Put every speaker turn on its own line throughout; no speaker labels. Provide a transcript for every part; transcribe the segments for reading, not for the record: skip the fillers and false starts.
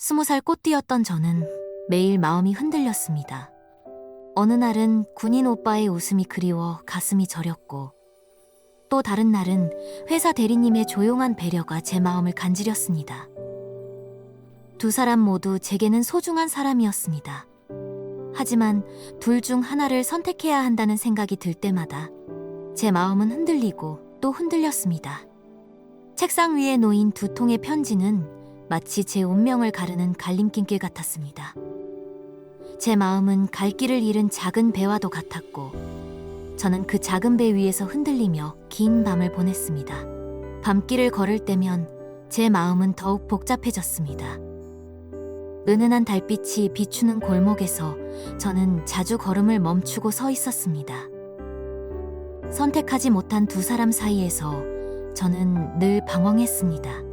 20살 꽃띠였던 저는 매일 마음이 흔들렸습니다. 어느 날은 군인 오빠의 웃음이 그리워 가슴이 저렸고, 또 다른 날은 회사 대리님의 조용한 배려가 제 마음을 간지렸습니다. 두 사람 모두 제게는 소중한 사람이었습니다. 하지만 둘 중 하나를 선택해야 한다는 생각이 들 때마다 제 마음은 흔들리고 또 흔들렸습니다. 책상 위에 놓인 두 통의 편지는 마치 제 운명을 가르는 갈림길길 같았습니다. 제 마음은 갈 길을 잃은 작은 배와도 같았고, 저는 그 작은 배 위에서 흔들리며 긴 밤을 보냈습니다. 밤길을 걸을 때면 제 마음은 더욱 복잡해졌습니다. 은은한 달빛이 비추는 골목에서 저는 자주 걸음을 멈추고 서 있었습니다. 선택하지 못한 두 사람 사이에서 저는 늘 방황했습니다.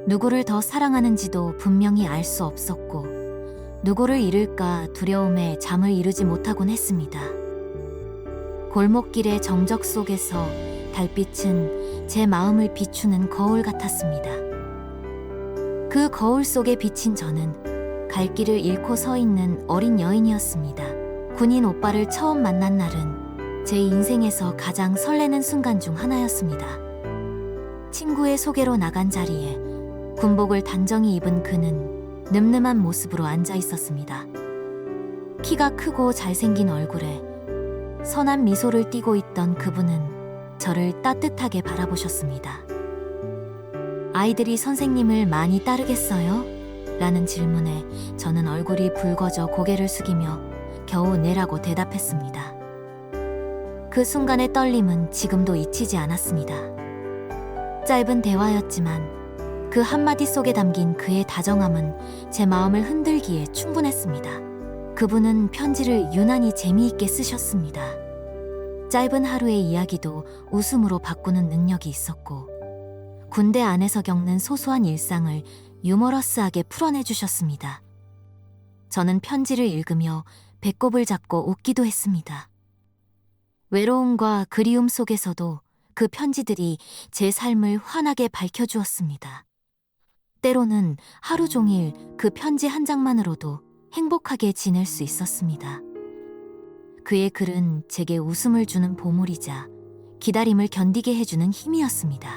누구를 더 사랑하는지도 분명히 알 수 없었고, 누구를 잃을까 두려움에 잠을 이루지 못하곤 했습니다. 골목길의 정적 속에서 달빛은 제 마음을 비추는 거울 같았습니다. 그 거울 속에 비친 저는 갈 길을 잃고 서 있는 어린 여인이었습니다. 군인 오빠를 처음 만난 날은 제 인생에서 가장 설레는 순간 중 하나였습니다. 친구의 소개로 나간 자리에 군복을 단정히 입은 그는 늠름한 모습으로 앉아 있었습니다. 키가 크고 잘생긴 얼굴에 선한 미소를 띠고 있던 그분은 저를 따뜻하게 바라보셨습니다. 아이들이 선생님을 많이 따르겠어요? 라는 질문에 저는 얼굴이 붉어져 고개를 숙이며 겨우 네라고 대답했습니다. 그 순간의 떨림은 지금도 잊히지 않았습니다. 짧은 대화였지만 그 한마디 속에 담긴 그의 다정함은 제 마음을 흔들기에 충분했습니다. 그분은 편지를 유난히 재미있게 쓰셨습니다. 짧은 하루의 이야기도 웃음으로 바꾸는 능력이 있었고, 군대 안에서 겪는 소소한 일상을 유머러스하게 풀어내주셨습니다. 저는 편지를 읽으며 배꼽을 잡고 웃기도 했습니다. 외로움과 그리움 속에서도 그 편지들이 제 삶을 환하게 밝혀주었습니다. 때로는 하루 종일 그 편지 한 장만으로도 행복하게 지낼 수 있었습니다. 그의 글은 제게 웃음을 주는 보물이자 기다림을 견디게 해주는 힘이었습니다.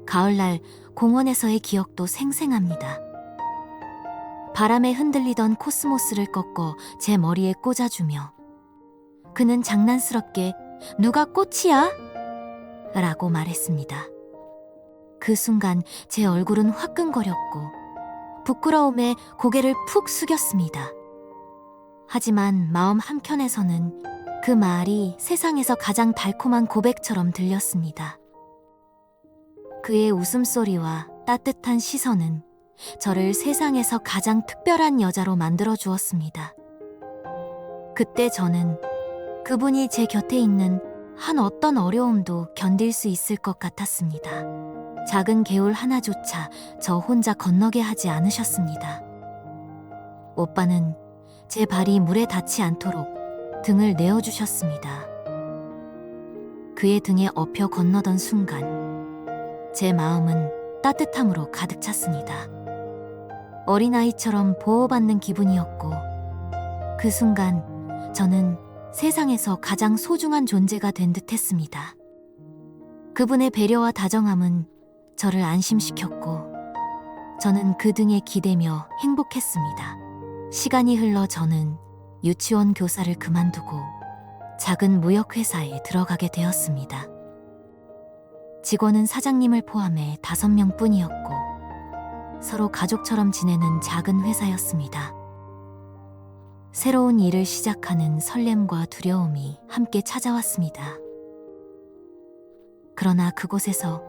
가을날 공원에서의 기억도 생생합니다. 바람에 흔들리던 코스모스를 꺾어 제 머리에 꽂아주며 그는 장난스럽게 "누가 꽃이야?" 라고 말했습니다. 그 순간 제 얼굴은 화끈거렸고 부끄러움에 고개를 푹 숙였습니다. 하지만 마음 한켠에서는 그 말이 세상에서 가장 달콤한 고백처럼 들렸습니다. 그의 웃음소리와 따뜻한 시선은 저를 세상에서 가장 특별한 여자로 만들어 주었습니다. 그때 저는 그분이 제 곁에 있는 한 어떤 어려움도 견딜 수 있을 것 같았습니다. 작은 개울 하나조차 저 혼자 건너게 하지 않으셨습니다. 오빠는 제 발이 물에 닿지 않도록 등을 내어주셨습니다. 그의 등에 엎여 건너던 순간 제 마음은 따뜻함으로 가득 찼습니다. 어린아이처럼 보호받는 기분이었고, 그 순간 저는 세상에서 가장 소중한 존재가 된 듯 했습니다. 그분의 배려와 다정함은 저를 안심시켰고, 저는 그 등에 기대며 행복했습니다. 시간이 흘러 저는 유치원 교사를 그만두고 작은 무역회사에 들어가게 되었습니다. 직원은 사장님을 포함해 5명 뿐이었고, 서로 가족처럼 지내는 작은 회사였습니다. 새로운 일을 시작하는 설렘과 두려움이 함께 찾아왔습니다. 그러나 그곳에서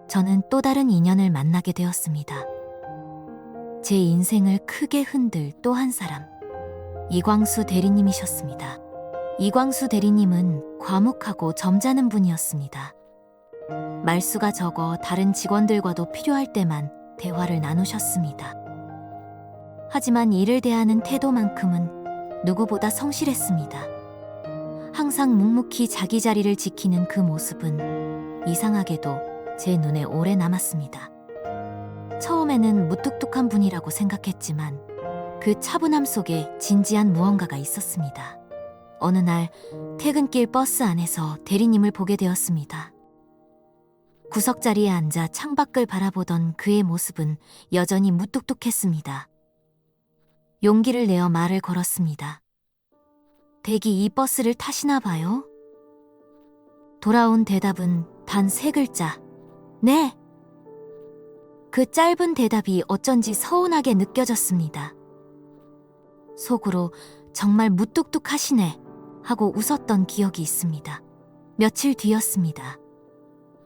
저는 또 다른 인연을 만나게 되었습니다. 제 인생을 크게 흔들 또 한 사람, 이광수 대리님이셨습니다. 이광수 대리님은 과묵하고 점잖은 분이었습니다. 말수가 적어 다른 직원들과도 필요할 때만 대화를 나누셨습니다. 하지만 일을 대하는 태도만큼은 누구보다 성실했습니다. 항상 묵묵히 자기 자리를 지키는 그 모습은 이상하게도 제 눈에 오래 남았습니다. 처음에는 무뚝뚝한 분이라고 생각했지만 그 차분함 속에 진지한 무언가가 있었습니다. 어느 날 퇴근길 버스 안에서 대리님을 보게 되었습니다. 구석자리에 앉아 창밖을 바라보던 그의 모습은 여전히 무뚝뚝했습니다. 용기를 내어 말을 걸었습니다. 댁이 이 버스를 타시나 봐요? 돌아온 대답은 단 3글자. 네. 그 짧은 대답이 어쩐지 서운하게 느껴졌습니다. 속으로 정말 무뚝뚝하시네 하고 웃었던 기억이 있습니다. 며칠 뒤였습니다.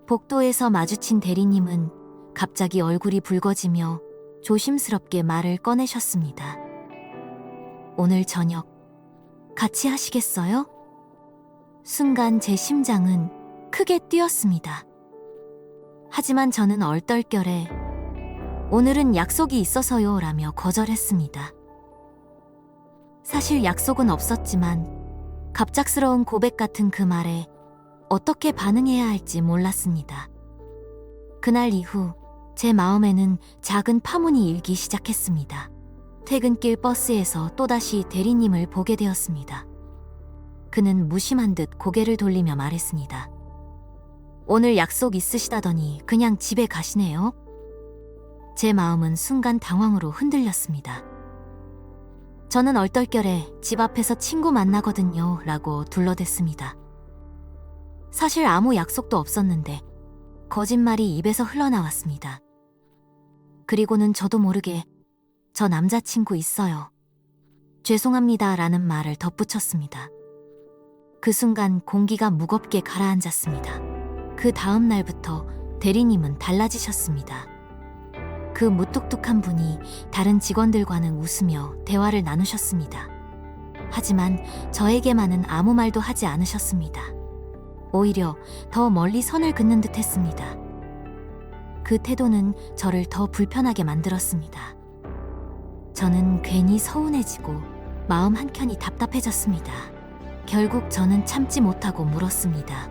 복도에서 마주친 대리님은 갑자기 얼굴이 붉어지며 조심스럽게 말을 꺼내셨습니다. 오늘 저녁 같이 하시겠어요? 순간 제 심장은 크게 뛰었습니다. 하지만 저는 얼떨결에 오늘은 약속이 있어서요 라며 거절했습니다. 사실 약속은 없었지만 갑작스러운 고백 같은 그 말에 어떻게 반응해야 할지 몰랐습니다. 그날 이후 제 마음에는 작은 파문이 일기 시작했습니다. 퇴근길 버스에서 또다시 대리님을 보게 되었습니다. 그는 무심한 듯 고개를 돌리며 말했습니다. 오늘 약속 있으시다더니 그냥 집에 가시네요? 제 마음은 순간 당황으로 흔들렸습니다. 저는 얼떨결에 집 앞에서 친구 만나거든요 라고 둘러댔습니다. 사실 아무 약속도 없었는데 거짓말이 입에서 흘러나왔습니다. 그리고는 저도 모르게 저 남자친구 있어요. 죄송합니다 라는 말을 덧붙였습니다. 그 순간 공기가 무겁게 가라앉았습니다. 그 다음 날부터 대리님은 달라지셨습니다. 그 무뚝뚝한 분이 다른 직원들과는 웃으며 대화를 나누셨습니다. 하지만 저에게만은 아무 말도 하지 않으셨습니다. 오히려 더 멀리 선을 긋는 듯 했습니다. 그 태도는 저를 더 불편하게 만들었습니다. 저는 괜히 서운해지고 마음 한켠이 답답해졌습니다. 결국 저는 참지 못하고 물었습니다.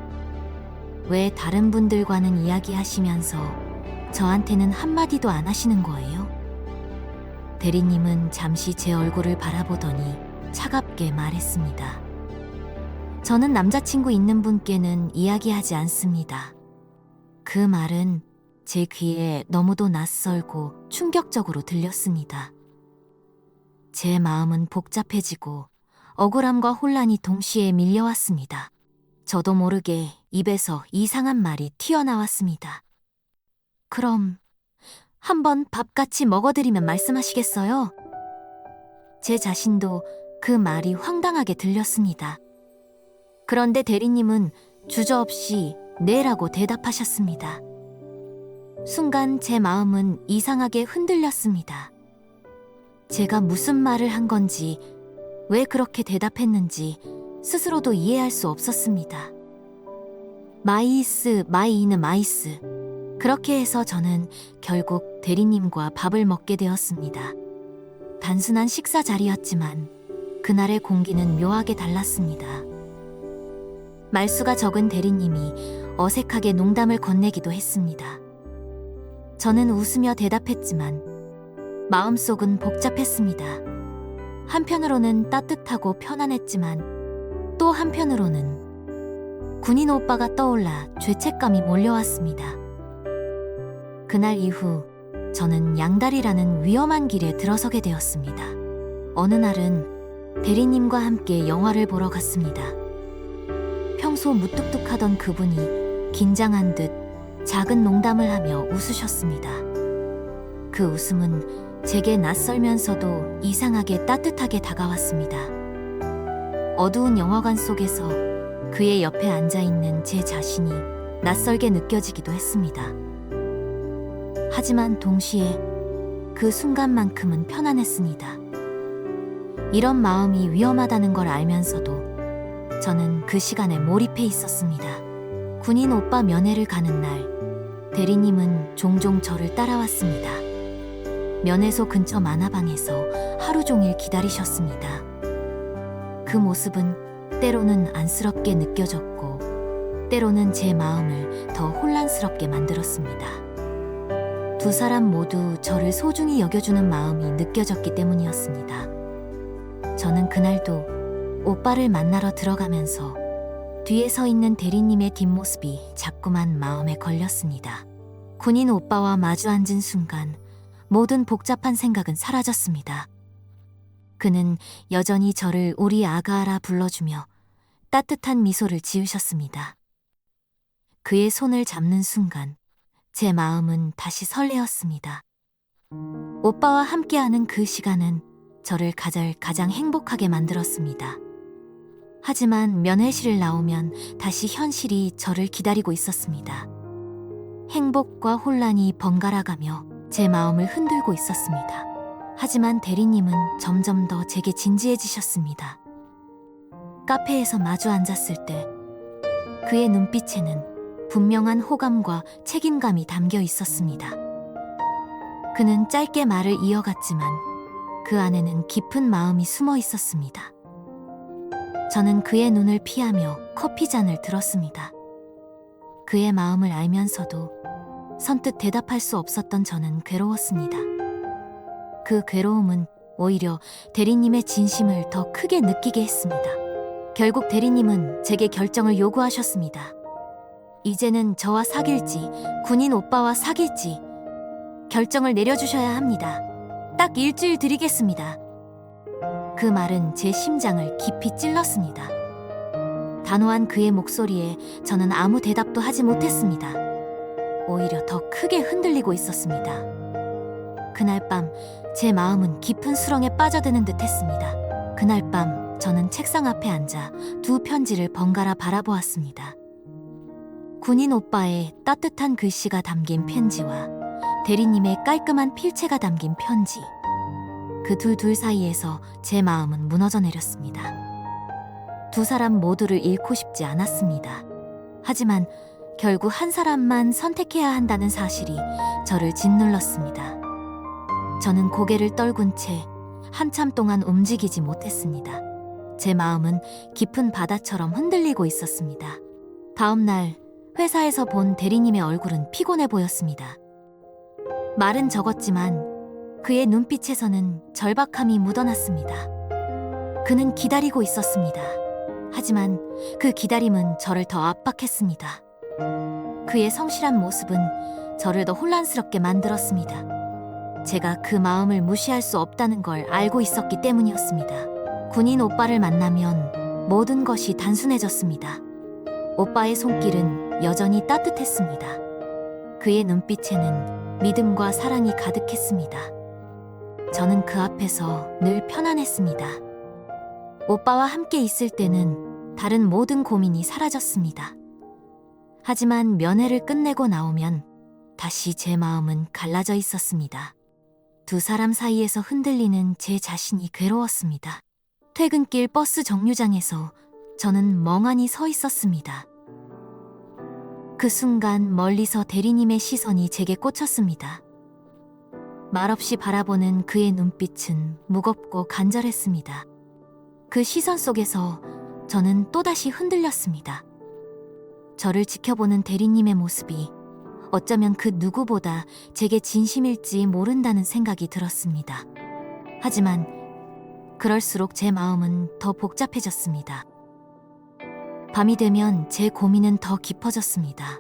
왜 다른 분들과는 이야기하시면서 저한테는 한마디도 안 하시는 거예요? 대리님은 잠시 제 얼굴을 바라보더니 차갑게 말했습니다. 저는 남자친구 있는 분께는 이야기하지 않습니다. 그 말은 제 귀에 너무도 낯설고 충격적으로 들렸습니다. 제 마음은 복잡해지고 억울함과 혼란이 동시에 밀려왔습니다. 저도 모르게 입에서 이상한 말이 튀어나왔습니다. 그럼 한번 밥 같이 먹어드리면 말씀하시겠어요? 제 자신도 그 말이 황당하게 들렸습니다. 그런데 대리님은 주저없이 네라고 대답하셨습니다. 순간 제 마음은 이상하게 흔들렸습니다. 제가 무슨 말을 한 건지, 왜 그렇게 대답했는지 스스로도 이해할 수 없었습니다. 마이스, 마이이는 마이스. 그렇게 해서 저는 결국 대리님과 밥을 먹게 되었습니다. 단순한 식사 자리였지만 그날의 공기는 묘하게 달랐습니다. 말수가 적은 대리님이 어색하게 농담을 건네기도 했습니다. 저는 웃으며 대답했지만 마음속은 복잡했습니다. 한편으로는 따뜻하고 편안했지만 또 한편으로는 군인 오빠가 떠올라 죄책감이 몰려왔습니다. 그날 이후 저는 양다리라는 위험한 길에 들어서게 되었습니다. 어느 날은 대리님과 함께 영화를 보러 갔습니다. 평소 무뚝뚝하던 그분이 긴장한 듯 작은 농담을 하며 웃으셨습니다. 그 웃음은 제게 낯설면서도 이상하게 따뜻하게 다가왔습니다. 어두운 영화관 속에서 그의 옆에 앉아있는 제 자신이 낯설게 느껴지기도 했습니다. 하지만 동시에 그 순간만큼은 편안했습니다. 이런 마음이 위험하다는 걸 알면서도 저는 그 시간에 몰입해 있었습니다. 군인 오빠 면회를 가는 날, 대리님은 종종 저를 따라왔습니다. 면회소 근처 만화방에서 하루 종일 기다리셨습니다. 그 모습은 때로는 안쓰럽게 느껴졌고, 때로는 제 마음을 더 혼란스럽게 만들었습니다. 두 사람 모두 저를 소중히 여겨주는 마음이 느껴졌기 때문이었습니다. 저는 그날도 오빠를 만나러 들어가면서 뒤에 서 있는 대리님의 뒷모습이 자꾸만 마음에 걸렸습니다. 군인 오빠와 마주 앉은 순간 모든 복잡한 생각은 사라졌습니다. 그는 여전히 저를 우리 아가라 불러주며 따뜻한 미소를 지으셨습니다. 그의 손을 잡는 순간 제 마음은 다시 설레었습니다. 오빠와 함께하는 그 시간은 저를 가장 행복하게 만들었습니다. 하지만 면회실을 나오면 다시 현실이 저를 기다리고 있었습니다. 행복과 혼란이 번갈아가며 제 마음을 흔들고 있었습니다. 하지만 대리님은 점점 더 제게 진지해지셨습니다. 카페에서 마주 앉았을 때 그의 눈빛에는 분명한 호감과 책임감이 담겨 있었습니다. 그는 짧게 말을 이어갔지만 그 안에는 깊은 마음이 숨어 있었습니다. 저는 그의 눈을 피하며 커피 잔을 들었습니다. 그의 마음을 알면서도 선뜻 대답할 수 없었던 저는 괴로웠습니다. 그 괴로움은 오히려 대리님의 진심을 더 크게 느끼게 했습니다. 결국 대리님은 제게 결정을 요구하셨습니다. 이제는 저와 사귈지, 군인 오빠와 사귈지 결정을 내려주셔야 합니다. 딱 일주일 드리겠습니다. 그 말은 제 심장을 깊이 찔렀습니다. 단호한 그의 목소리에 저는 아무 대답도 하지 못했습니다. 오히려 더 크게 흔들리고 있었습니다. 그날 밤 제 마음은 깊은 수렁에 빠져드는 듯 했습니다. 그날 밤 저는 책상 앞에 앉아 두 편지를 번갈아 바라보았습니다. 군인 오빠의 따뜻한 글씨가 담긴 편지와 대리님의 깔끔한 필체가 담긴 편지. 그 둘 사이에서 제 마음은 무너져 내렸습니다. 두 사람 모두를 잃고 싶지 않았습니다. 하지만 결국 한 사람만 선택해야 한다는 사실이 저를 짓눌렀습니다. 저는 고개를 떨군 채 한참 동안 움직이지 못했습니다. 제 마음은 깊은 바다처럼 흔들리고 있었습니다. 다음 날 회사에서 본 대리님의 얼굴은 피곤해 보였습니다. 말은 적었지만 그의 눈빛에서는 절박함이 묻어났습니다. 그는 기다리고 있었습니다. 하지만 그 기다림은 저를 더 압박했습니다. 그의 성실한 모습은 저를 더 혼란스럽게 만들었습니다. 제가 그 마음을 무시할 수 없다는 걸 알고 있었기 때문이었습니다. 군인 오빠를 만나면 모든 것이 단순해졌습니다. 오빠의 손길은 여전히 따뜻했습니다. 그의 눈빛에는 믿음과 사랑이 가득했습니다. 저는 그 앞에서 늘 편안했습니다. 오빠와 함께 있을 때는 다른 모든 고민이 사라졌습니다. 하지만 면회를 끝내고 나오면 다시 제 마음은 갈라져 있었습니다. 두 사람 사이에서 흔들리는 제 자신이 괴로웠습니다. 퇴근길 버스 정류장에서 저는 멍하니 서 있었습니다. 그 순간 멀리서 대리님의 시선이 제게 꽂혔습니다. 말없이 바라보는 그의 눈빛은 무겁고 간절했습니다. 그 시선 속에서 저는 또다시 흔들렸습니다. 저를 지켜보는 대리님의 모습이 어쩌면 그 누구보다 제게 진심일지 모른다는 생각이 들었습니다. 하지만 그럴수록 제 마음은 더 복잡해졌습니다. 밤이 되면 제 고민은 더 깊어졌습니다.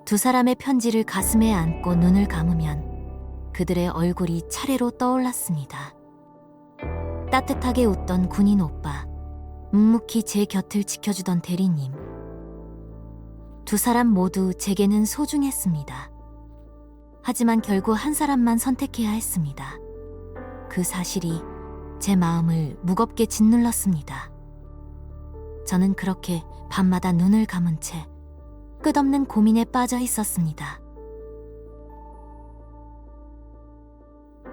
두 사람의 편지를 가슴에 안고 눈을 감으면 그들의 얼굴이 차례로 떠올랐습니다. 따뜻하게 웃던 군인 오빠, 묵묵히 제 곁을 지켜주던 대리님. 두 사람 모두 제게는 소중했습니다. 하지만 결국 한 사람만 선택해야 했습니다. 그 사실이 제 마음을 무겁게 짓눌렀습니다. 저는 그렇게 밤마다 눈을 감은 채 끝없는 고민에 빠져 있었습니다.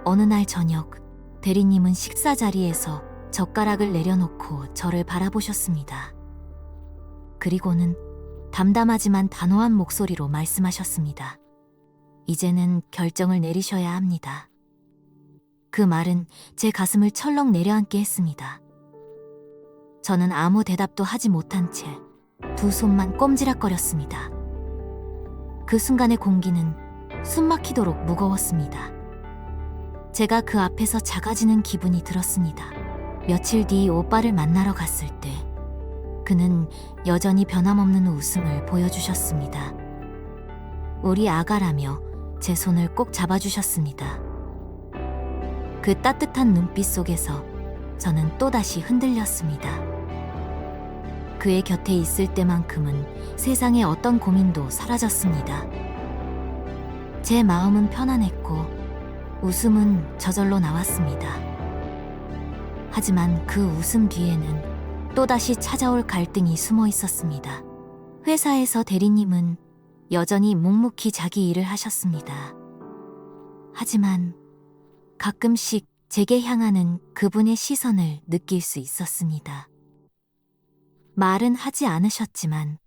어느 날 저녁, 대리님은 식사 자리에서 젓가락을 내려놓고 저를 바라보셨습니다. 그리고는 담담하지만 단호한 목소리로 말씀하셨습니다. 이제는 결정을 내리셔야 합니다. 그 말은 제 가슴을 철렁 내려앉게 했습니다. 저는 아무 대답도 하지 못한 채 두 손만 꼼지락거렸습니다. 그 순간의 공기는 숨막히도록 무거웠습니다. 제가 그 앞에서 작아지는 기분이 들었습니다. 며칠 뒤 오빠를 만나러 갔을 때 그는 여전히 변함없는 웃음을 보여주셨습니다. 우리 아가라며 제 손을 꼭 잡아주셨습니다. 그 따뜻한 눈빛 속에서 저는 또다시 흔들렸습니다. 그의 곁에 있을 때만큼은 세상의 어떤 고민도 사라졌습니다. 제 마음은 편안했고 웃음은 저절로 나왔습니다. 하지만 그 웃음 뒤에는 또다시 찾아올 갈등이 숨어 있었습니다. 회사에서 대리님은 여전히 묵묵히 자기 일을 하셨습니다. 하지만 가끔씩 제게 향하는 그분의 시선을 느낄 수 있었습니다. 말은 하지 않으셨지만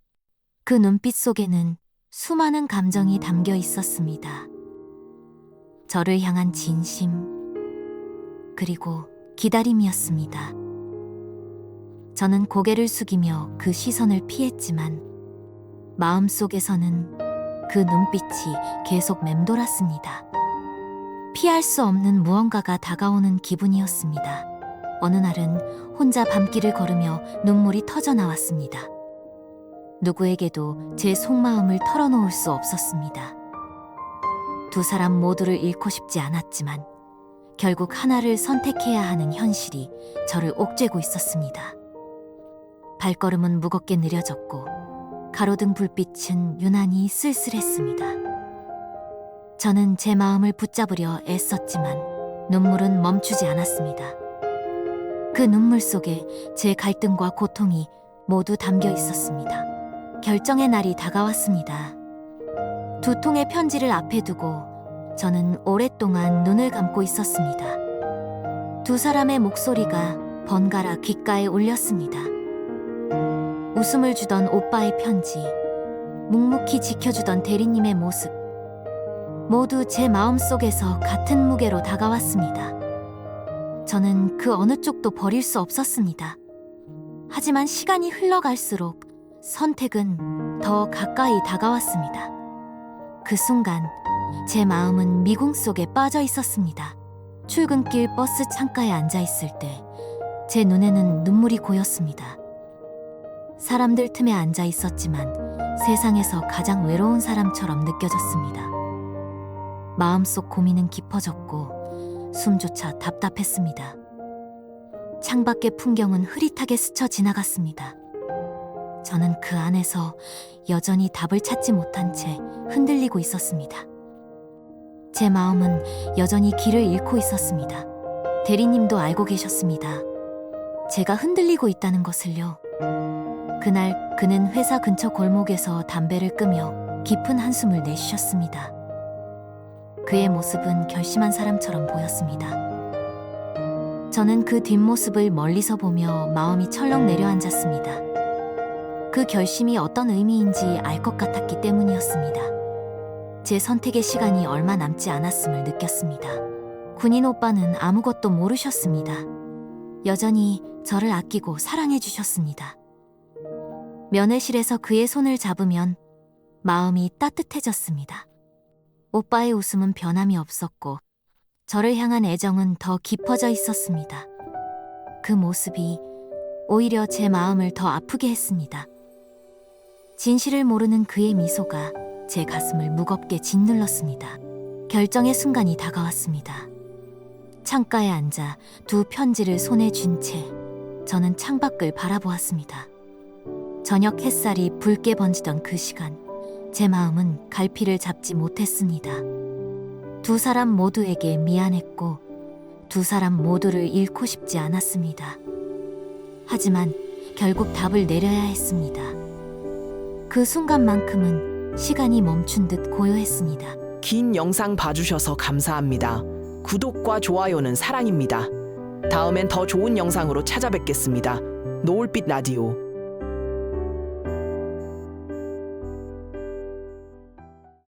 그 눈빛 속에는 수많은 감정이 담겨 있었습니다. 저를 향한 진심, 그리고 기다림이었습니다. 저는 고개를 숙이며 그 시선을 피했지만 마음속에서는 그 눈빛이 계속 맴돌았습니다. 피할 수 없는 무언가가 다가오는 기분이었습니다. 어느 날은 혼자 밤길을 걸으며 눈물이 터져 나왔습니다. 누구에게도 제 속마음을 털어놓을 수 없었습니다. 두 사람 모두를 잃고 싶지 않았지만 결국 하나를 선택해야 하는 현실이 저를 옥죄고 있었습니다. 발걸음은 무겁게 느려졌고 가로등 불빛은 유난히 쓸쓸했습니다. 저는 제 마음을 붙잡으려 애썼지만 눈물은 멈추지 않았습니다. 그 눈물 속에 제 갈등과 고통이 모두 담겨 있었습니다. 결정의 날이 다가왔습니다. 두 통의 편지를 앞에 두고 저는 오랫동안 눈을 감고 있었습니다. 두 사람의 목소리가 번갈아 귓가에 울렸습니다. 웃음을 주던 오빠의 편지, 묵묵히 지켜주던 대리님의 모습, 모두 제 마음속에서 같은 무게로 다가왔습니다. 저는 그 어느 쪽도 버릴 수 없었습니다. 하지만 시간이 흘러갈수록 선택은 더 가까이 다가왔습니다. 그 순간 제 마음은 미궁 속에 빠져 있었습니다. 출근길 버스 창가에 앉아 있을 때 제 눈에는 눈물이 고였습니다. 사람들 틈에 앉아 있었지만 세상에서 가장 외로운 사람처럼 느껴졌습니다. 마음속 고민은 깊어졌고 숨조차 답답했습니다. 창밖의 풍경은 흐릿하게 스쳐 지나갔습니다. 저는 그 안에서 여전히 답을 찾지 못한 채 흔들리고 있었습니다. 제 마음은 여전히 길을 잃고 있었습니다. 대리님도 알고 계셨습니다. 제가 흔들리고 있다는 것을요. 그날 그는 회사 근처 골목에서 담배를 끄며 깊은 한숨을 내쉬셨습니다. 그의 모습은 결심한 사람처럼 보였습니다. 저는 그 뒷모습을 멀리서 보며 마음이 철렁 내려앉았습니다. 그 결심이 어떤 의미인지 알 것 같았기 때문이었습니다. 제 선택의 시간이 얼마 남지 않았음을 느꼈습니다. 군인 오빠는 아무것도 모르셨습니다. 여전히 저를 아끼고 사랑해 주셨습니다. 면회실에서 그의 손을 잡으면 마음이 따뜻해졌습니다. 오빠의 웃음은 변함이 없었고 저를 향한 애정은 더 깊어져 있었습니다. 그 모습이 오히려 제 마음을 더 아프게 했습니다. 진실을 모르는 그의 미소가 제 가슴을 무겁게 짓눌렀습니다. 결정의 순간이 다가왔습니다. 창가에 앉아 두 편지를 손에 쥔 채 저는 창밖을 바라보았습니다. 저녁 햇살이 붉게 번지던 그 시간, 제 마음은 갈피를 잡지 못했습니다. 두 사람 모두에게 미안했고 두 사람 모두를 잃고 싶지 않았습니다. 하지만 결국 답을 내려야 했습니다. 그 순간만큼은 시간이 멈춘 듯 고요했습니다.
긴 영상 봐주셔서 감사합니다. 구독과 좋아요는 사랑입니다. 다음엔 더 좋은 영상으로 찾아뵙겠습니다. 노을빛 라디오